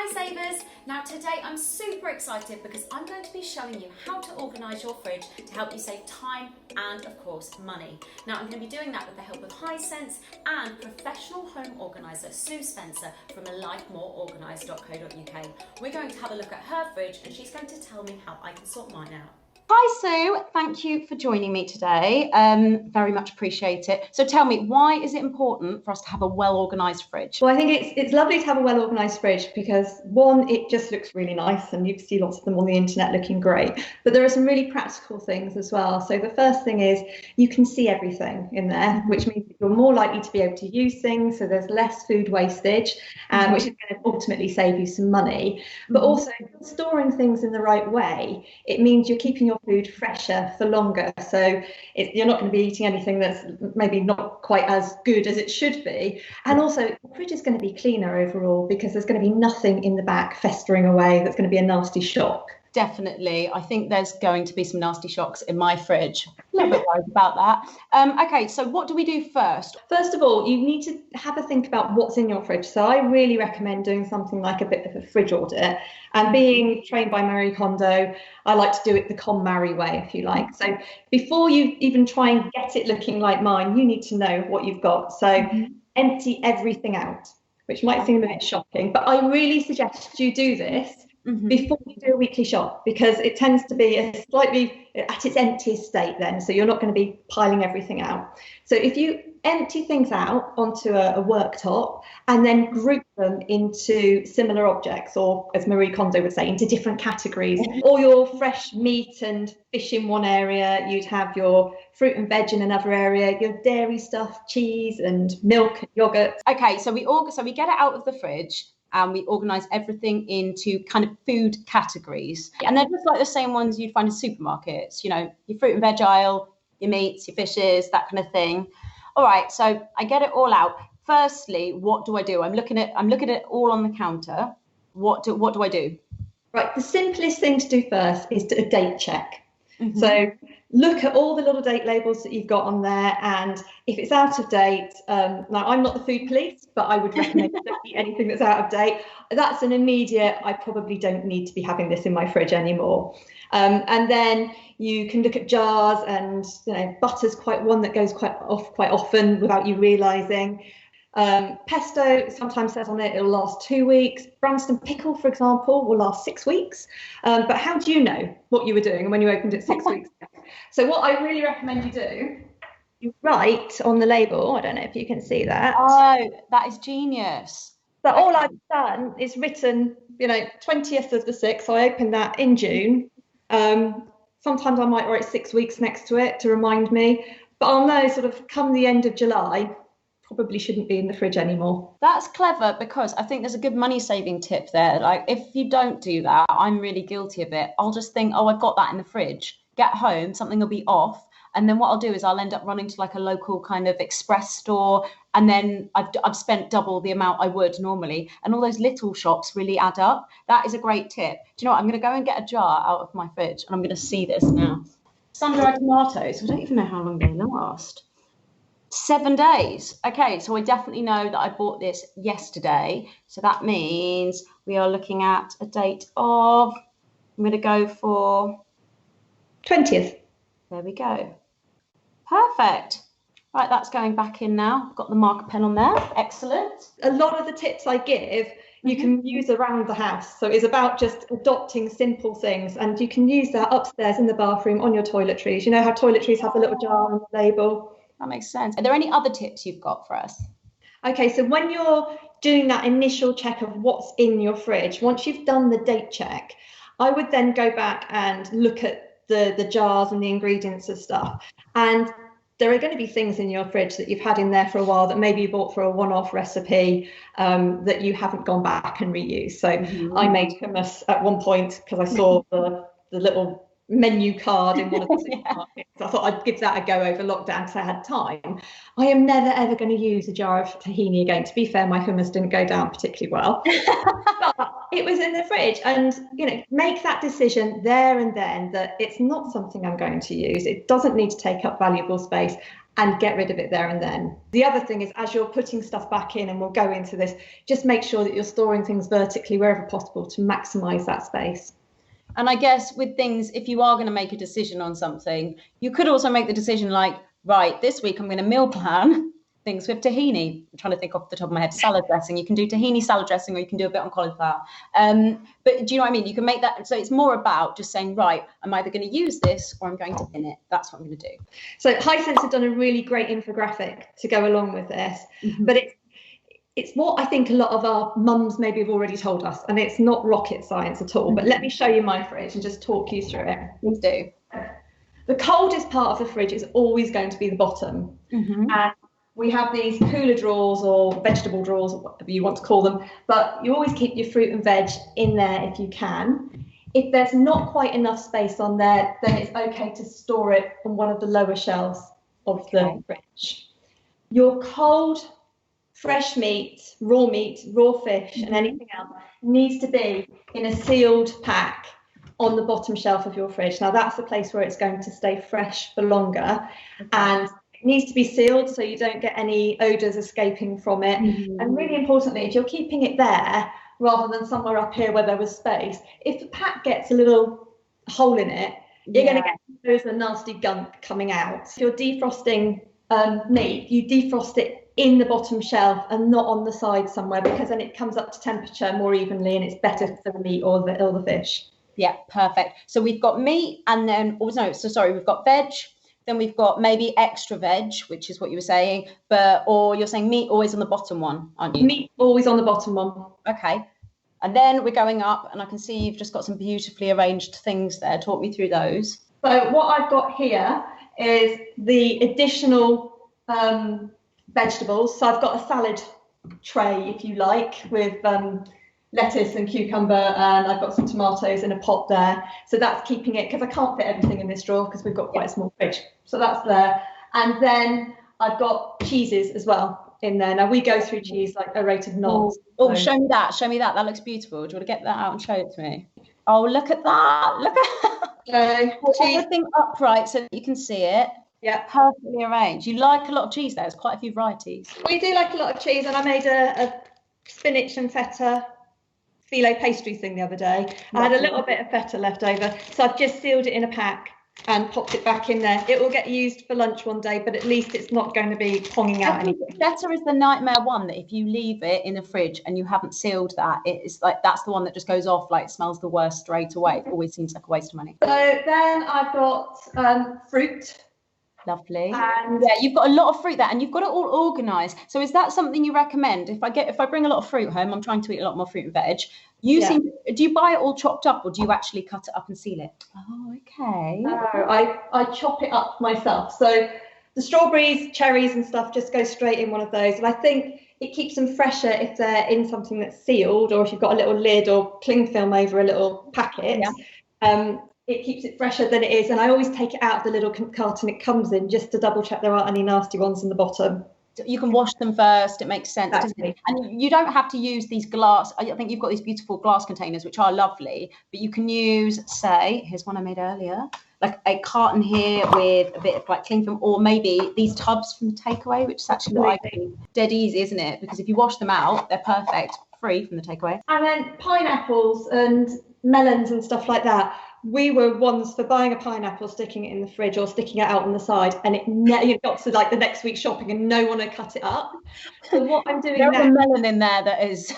Hi Savers! Now today I'm super excited because I'm going to be showing you how to organise your fridge to help you save time and of course money. Now I'm going to be doing that with the help of Hisense and professional home organiser Sue Spencer from alifemoreorganised.co.uk. We're going to have a look at her fridge and she's going to tell me how I can sort mine out. Hi Sue, thank you for joining me today. Very much appreciate it. So tell me, why is it important for us to have a well-organised fridge? Well, I think it's lovely to have a well-organised fridge because one, it just looks really nice and you see lots of them on the internet looking great. But there are some really practical things as well. So the first thing is you can see everything in there, which means that you're more likely to be able to use things. So there's less food wastage, which is going to ultimately save you some money. But also storing things in the right way, it means you're keeping your food fresher for longer, so you're not going to be eating anything that's maybe not quite as good as it should be, and also the fridge is going to be cleaner overall because there's going to be nothing in the back festering away that's going to be a nasty shock. Definitely. I think there's going to be some nasty shocks in my fridge. A little bit worried about that. Okay, so what do we do first? First of all, you need to have a think about what's in your fridge. So I really recommend doing something like a bit of a fridge audit. And being trained by Marie Kondo, I like to do it the KonMari way, if you like. So before you even try and get it looking like mine, you need to know what you've got. So empty everything out, which might seem a bit shocking, but I really suggest you do this before you do a weekly shop, because it tends to be a slightly at its emptiest state then, so you're not going to be piling everything out. So if you empty things out onto a worktop and then group them into similar objects, or as Marie Kondo would say, into different categories, or your fresh meat and fish in one area, you'd have your fruit and veg in another area, your dairy stuff, cheese and milk and yogurt. Okay, so we get it out of the fridge and we organise everything into kind of food categories. And they're just like the same ones you'd find in supermarkets, you know, your fruit and veg aisle, your meats, your fishes, that kind of thing. All right, so I get it all out. Firstly, what do I do? I'm looking at it all on the counter. What do I do? Right, the simplest thing to do first is a date check. So look at all the little date labels that you've got on there, and if it's out of date, now I'm not the food police, but I would recommend don't eat anything that's out of date. That's an immediate, I probably don't need to be having this in my fridge anymore. And then you can look at jars, and you know, butter's quite one that goes quite often without you realising. Pesto sometimes says on it it'll last 2 weeks. Branston pickle, for example, will last 6 weeks. But how do you know what you were doing when you opened it 6 weeks ago? So what I really recommend you do, you write on the label. I don't know if you can see that. Oh, that is genius. But all I've done is written, you know, 20th of the 6th. I opened that in June. Sometimes I might write 6 weeks next to it to remind me. But I'll know sort of come the end of July, probably shouldn't be in the fridge anymore. That's clever, because I think there's a good money saving tip there. Like, if you don't do that, I'm really guilty of it. I'll just think, oh, I've got that in the fridge. Get home, something will be off. And then what I'll do is I'll end up running to like a local kind of express store. And then I've spent double the amount I would normally. And all those little shops really add up. That is a great tip. Do you know what? I'm going to go and get a jar out of my fridge and I'm going to see this now. Sun-dried tomatoes. I don't even know how long they last. 7 days. Okay, so I definitely know that I bought this yesterday. So that means we are looking at a date of, I'm going to go for 20th. There we go. Perfect. Right, that's going back in now. I've got the marker pen on there. Excellent. A lot of the tips I give, you can use around the house. So it's about just adopting simple things, and you can use that upstairs in the bathroom on your toiletries. You know how toiletries have a little jar on the label? That makes sense. Are there any other tips you've got for us? Okay, so when you're doing that initial check of what's in your fridge, once you've done the date check, I would then go back and look at the jars and the ingredients and stuff. And there are going to be things in your fridge that you've had in there for a while that maybe you bought for a one-off recipe that you haven't gone back and reused. So I made hummus at one point because I saw the little menu card in one of the supermarkets. So I thought I'd give that a go over lockdown because I had time. I am never ever going to use a jar of tahini again. To be fair, my hummus didn't go down particularly well. But it was in the fridge, and you know, make that decision there and then that it's not something I'm going to use. It doesn't need to take up valuable space, and get rid of it there and then. The other thing is, as you're putting stuff back in, and we'll go into this, just make sure that you're storing things vertically wherever possible to maximise that space. And I guess with things, if you are going to make a decision on something, you could also make the decision like, right, this week I'm going to meal plan things with tahini. I'm trying to think off the top of my head, salad dressing. You can do tahini salad dressing, or you can do a bit on cauliflower. But do you know what I mean? You can make that. So it's more about just saying, right, I'm either going to use this or I'm going to bin it. That's what I'm going to do. So Hisense have done a really great infographic to go along with this, but it's what I think a lot of our mums maybe have already told us, and it's not rocket science at all. But let me show you my fridge and just talk you through it. Please do. The coldest part of the fridge is always going to be the bottom. And we have these cooler drawers or vegetable drawers, or whatever you want to call them, but you always keep your fruit and veg in there if you can. If there's not quite enough space on there, then it's okay to store it on one of the lower shelves of the fridge. Your cold, fresh meat, raw fish, and anything else needs to be in a sealed pack on the bottom shelf of your fridge. Now that's the place where it's going to stay fresh for longer, and it needs to be sealed so you don't get any odours escaping from it. And really importantly, if you're keeping it there rather than somewhere up here where there was space, if the pack gets a little hole in it, you're going to get those nasty gunk coming out. If you're defrosting meat, you defrost it in the bottom shelf and not on the side somewhere, because then it comes up to temperature more evenly and it's better for the meat or the fish. Yeah, perfect. So we've got meat, and then we've got veg, then we've got maybe extra veg, which is what you were saying, or you're saying meat always on the bottom one, aren't you? Meat always on the bottom one. Okay. And then we're going up, and I can see you've just got some beautifully arranged things there. Talk me through those. So what I've got here is the additional vegetables. So I've got a salad tray, if you like, with lettuce and cucumber, and I've got some tomatoes in a pot there. So that's keeping it, because I can't fit everything in this drawer because we've got quite a small fridge. So that's there. And then I've got cheeses as well in there. Now we go through cheese like a rate of knots. Oh, show me that. That looks beautiful. Do you want to get that out and show it to me? Oh, look at that. Look at everything upright so that you can see it. Yeah, perfectly arranged. You like a lot of cheese there. There's quite a few varieties. We do like a lot of cheese, and I made a spinach and feta phyllo pastry thing the other day. I had a little bit of feta left over, so I've just sealed it in a pack and popped it back in there. It will get used for lunch one day, but at least it's not going to be ponging out anything. Feta is the nightmare one, that if you leave it in the fridge and you haven't sealed that, it's like that's the one that just goes off, like smells the worst straight away. It always seems like a waste of money. So then I've got fruit. Lovely. And yeah, you've got a lot of fruit there, and you've got it all organised. So is that something you recommend? If I bring a lot of fruit home, I'm trying to eat a lot more fruit and veg. Do you buy it all chopped up, or do you actually cut it up and seal it? Oh, okay. No, I chop it up myself. So the strawberries, cherries and stuff just go straight in one of those. And I think it keeps them fresher if they're in something that's sealed, or if you've got a little lid or cling film over a little packet. Yeah. It keeps it fresher than it is, and I always take it out of the little carton it comes in just to double check there aren't any nasty ones in the bottom. You can wash them first. It makes sense, exactly. Doesn't it? And you don't have to use these glass. I think you've got these beautiful glass containers, which are lovely, but you can use, say, here's one I made earlier, like a carton here with a bit of like cling film, or maybe these tubs from the takeaway, which is actually what I do. Dead easy, isn't it? Because if you wash them out, they're perfect, free from the takeaway. And then pineapples and melons and stuff like that. We were ones for buying a pineapple, sticking it in the fridge or sticking it out on the side, and you got to like the next week shopping and no one had cut it up. So what I'm doing There's now, a melon in there that is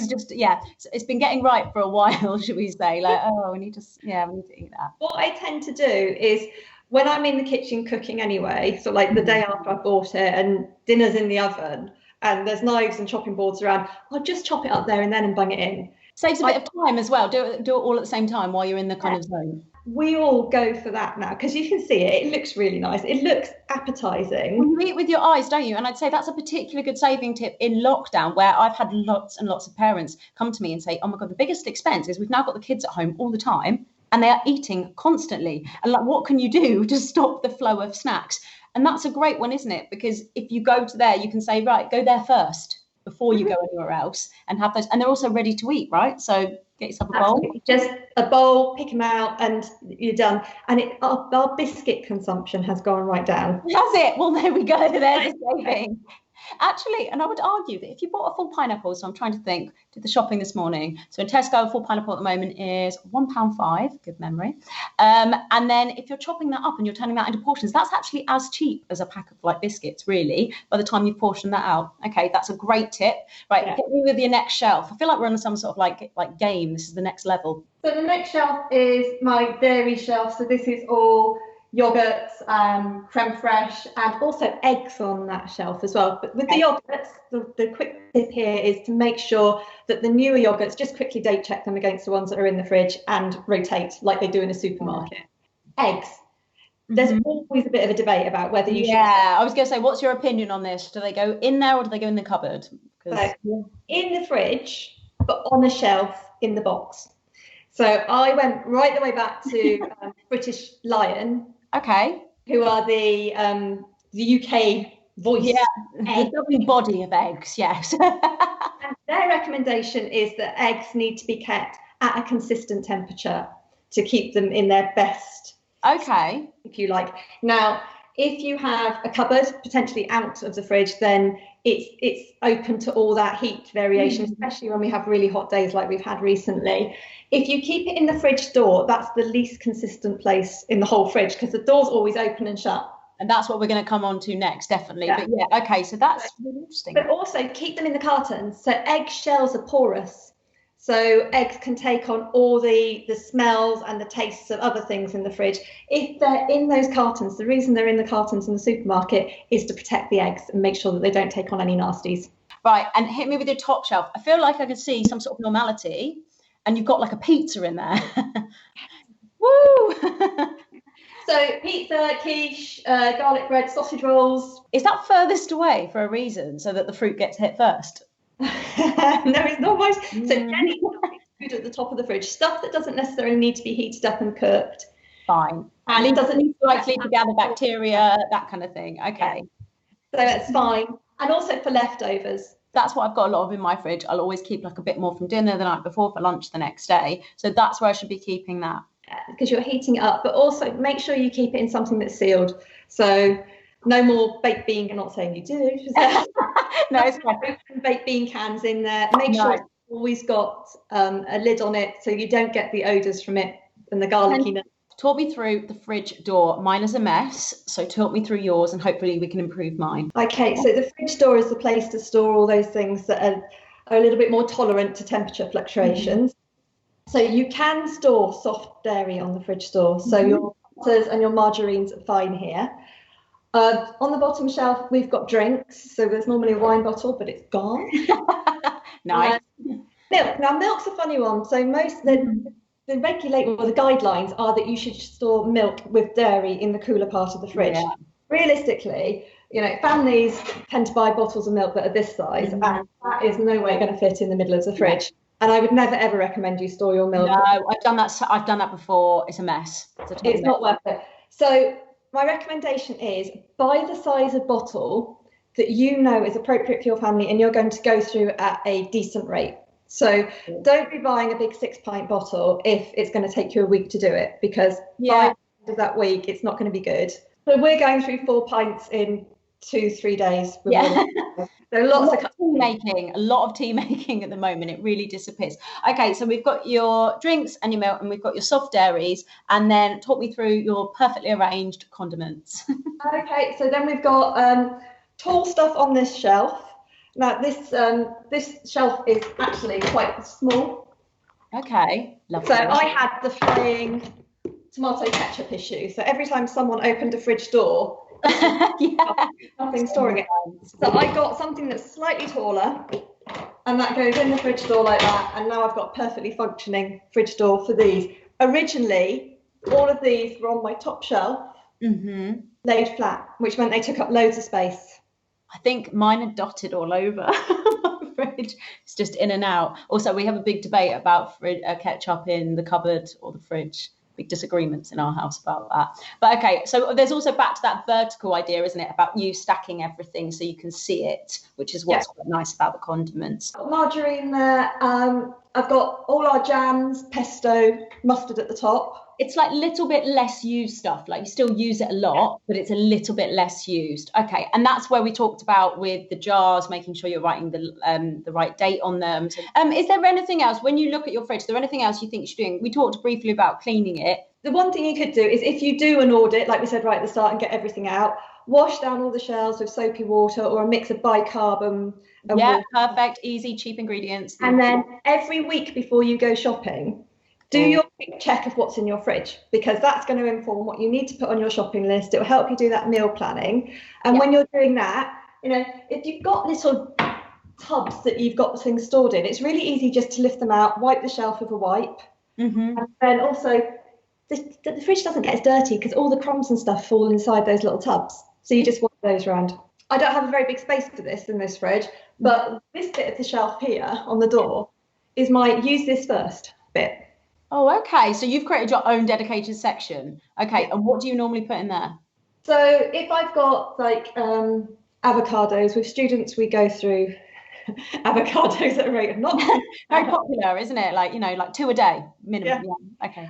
just it's been getting ripe for a while, should we say? Like, we need to eat that. What I tend to do is when I'm in the kitchen cooking anyway, so like the day after I bought it and dinner's in the oven and there's knives and chopping boards around, I'll just chop it up there and then and bung it in. Saves a bit of time as well. Do it all at the same time while you're in the kind of zone. We all go for that now because you can see it. It looks really nice. It looks appetizing. You eat with your eyes, don't you? And I'd say that's a particularly good saving tip in lockdown, where I've had lots and lots of parents come to me and say, oh my God, the biggest expense is we've now got the kids at home all the time and they are eating constantly. And like, what can you do to stop the flow of snacks? And that's a great one, isn't it? Because if you go to there, you can say, right, go there first before you go anywhere else and have those. And they're also ready to eat, right? So get yourself a bowl. Absolutely. Just a bowl, pick them out, and you're done. And our biscuit consumption has gone right down. Has it? Well, there we go. There's the saving. Actually, and I would argue that if you bought a full pineapple, so I'm trying to think, did the shopping this morning. So in Tesco, a full pineapple at the moment is £1.05, good memory. And then if you're chopping that up and you're turning that into portions, that's actually as cheap as a pack of like biscuits, really, by the time you've portioned that out. Okay, that's a great tip. Right, hit me with your next shelf. I feel like we're on some sort of like game. This is the next level. So the next shelf is my dairy shelf. So this is all yogurts, creme fraiche, and also eggs on that shelf as well. But with the yogurts, the quick tip here is to make sure that the newer yogurts, just quickly date check them against the ones that are in the fridge and rotate like they do in a supermarket. Eggs. There's always a bit of a debate about whether you should. Yeah, I was going to say, what's your opinion on this? Do they go in there or do they go in the cupboard? So, in the fridge, but on a shelf in the box. So I went right the way back to British Lion. Okay. Who are the UK voice? Yeah, the lovely body of eggs, yes. And their recommendation is that eggs need to be kept at a consistent temperature to keep them in their best. Okay. If you like. Now, if you have a cupboard potentially out of the fridge, then it's open to all that heat variation, especially when we have really hot days like we've had recently. If you keep it in the fridge door, that's the least consistent place in the whole fridge because the door's always open and shut. And that's what we're going to come on to next, definitely. Yeah. But yeah, okay, so that's really interesting. But also keep them in the cartons. So egg shells are porous. So eggs can take on all the smells and the tastes of other things in the fridge. If they're in those cartons, the reason they're in the cartons in the supermarket is to protect the eggs and make sure that they don't take on any nasties. Right, and hit me with your top shelf. I feel like I could see some sort of normality, and you've got like a pizza in there. Woo! So pizza, quiche, garlic bread, sausage rolls. Is that furthest away for a reason, so that the fruit gets hit first? No, it's not much. So Jenny food at the top of the fridge, stuff that doesn't necessarily need to be heated up and cooked. Fine. And it doesn't need likely to gather bacteria, that kind of thing. Okay. So that's fine. And also for leftovers. That's what I've got a lot of in my fridge. I'll always keep like a bit more from dinner the night before for lunch the next day. So that's where I should be keeping that. Because you're heating it up, but also make sure you keep it in something that's sealed. So no more baked bean. I'm not saying you do. No, it's fine. Baked bean cans in there. Make sure it's always got a lid on it so you don't get the odours from it and the garlickiness. Talk me through the fridge door. Mine is a mess, so talk me through yours and hopefully we can improve mine. Okay, so the fridge door is the place to store all those things that are a little bit more tolerant to temperature fluctuations. So you can store soft dairy on the fridge door. So your butters and your margarines are fine here. On the bottom shelf, we've got drinks. So there's normally a wine bottle, but it's gone. Nice. Milk. Now, milk's a funny one. So most the guidelines are that you should store milk with dairy in the cooler part of the fridge. Yeah. Realistically, families tend to buy bottles of milk that are this size, and that is no way going to fit in the middle of the fridge. And I would never ever recommend you store your milk. No, I've done that before. It's a mess. It's not worth it. So my recommendation is buy the size of bottle that you know is appropriate for your family and you're going to go through at a decent rate. So don't be buying a big 6-pint bottle if it's going to take you a week to do it, because by the end of that week, it's not going to be good. So we're going through 4 pints in 2-3 days. So a lot of tea making at the moment. It really disappears. Okay, so we've got your drinks and your milk and we've got your soft dairies, and then talk me through your perfectly arranged condiments. Okay, so then we've got tall stuff on this shelf. Now this shelf is actually quite small. Okay, lovely. So I had the flying tomato ketchup issue. So every time someone opened a fridge door, nothing storing it. So I got something that's slightly taller, and that goes in the fridge door like that. And now I've got perfectly functioning fridge door for these. Originally, all of these were on my top shelf, laid flat, which meant they took up loads of space. I think mine are dotted all over my fridge. It's just in and out. Also, we have a big debate about ketchup in the cupboard or the fridge, big disagreements in our house about that. But okay, so there's also back to that vertical idea, isn't it, about you stacking everything so you can see it, which is what's quite nice about the condiments. Got margarine there. I've got all our jams, pesto, mustard at the top. It's like a little bit less used stuff. Like you still use it a lot, but it's a little bit less used. Okay, and that's where we talked about with the jars, making sure you're writing the right date on them. Is there anything else when you look at your fridge? Is there anything else you think you should be doing? We talked briefly about cleaning it. The one thing you could do is if you do an audit, like we said right at the start, and get everything out, wash down all the shelves with soapy water or a mix of bicarb and yeah, water. perfect, easy, cheap ingredients. And then every week before you go shopping, do your quick check of what's in your fridge, because that's going to inform what you need to put on your shopping list. It will help you do that meal planning. And when you're doing that, if you've got little tubs that you've got things stored in, it's really easy just to lift them out, wipe the shelf with a wipe. And then also, the fridge doesn't get as dirty because all the crumbs and stuff fall inside those little tubs. So you just wipe those around. I don't have a very big space for this in this fridge, but this bit of the shelf here on the door is my use this first bit. Oh, okay. So you've created your own dedicated section. Okay. And what do you normally put in there? So if I've got like avocados, with students, we go through avocados at a rate of not very popular, isn't it? Like, like 2 a day minimum. Yeah. Okay.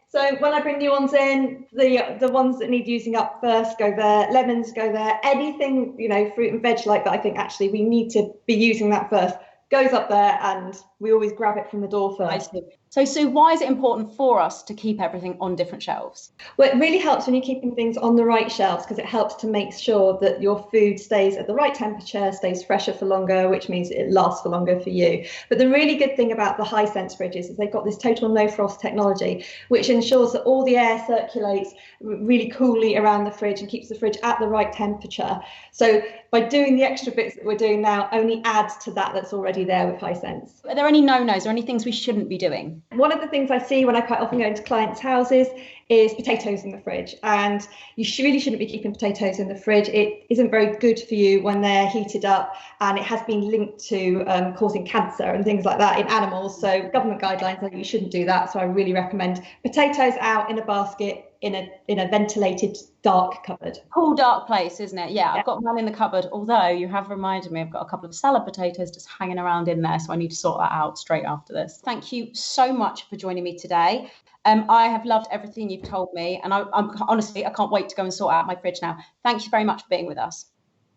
So when I bring new ones in, the ones that need using up first go there, lemons go there, anything, fruit and veg like that, I think actually we need to be using that first, goes up there, and we always grab it from the door first. So Sue, why is it important for us to keep everything on different shelves? Well, it really helps when you're keeping things on the right shelves, because it helps to make sure that your food stays at the right temperature, stays fresher for longer, which means it lasts for longer for you. But the really good thing about the Hisense fridges is they've got this total no frost technology, which ensures that all the air circulates really coolly around the fridge and keeps the fridge at the right temperature. So by doing the extra bits that we're doing now only adds to that's already there with Hisense. Are there any no-nos or any things we shouldn't be doing? One of the things I see when I quite often go into clients' houses is potatoes in the fridge, and you really shouldn't be keeping potatoes in the fridge. It isn't very good for you when they're heated up, and it has been linked to causing cancer and things like that in animals. So government guidelines say you shouldn't do that. So I really recommend potatoes out in a basket in a ventilated dark cupboard. Cool dark place, isn't it? Yeah, I've got one in the cupboard, although you have reminded me I've got a couple of salad potatoes just hanging around in there, so I need to sort that out straight after this. Thank you so much for joining me today. I have loved everything you've told me, and I'm honestly, I can't wait to go and sort out my fridge now. Thank you very much for being with us.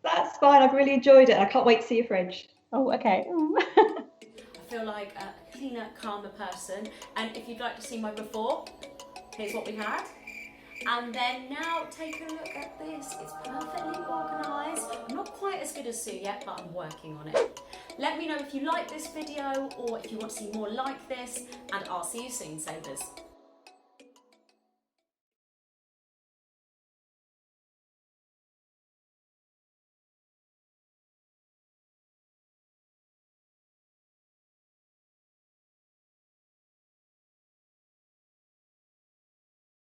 That's fine, I've really enjoyed it. I can't wait to see your fridge. Oh, okay. I feel like a cleaner, calmer person, and if you'd like to see my before, here's what we had. And then now take a look at this. It's perfectly organised. Not quite as good as Sue yet, but I'm working on it. Let me know if you like this video or if you want to see more like this, and I'll see you soon, savers.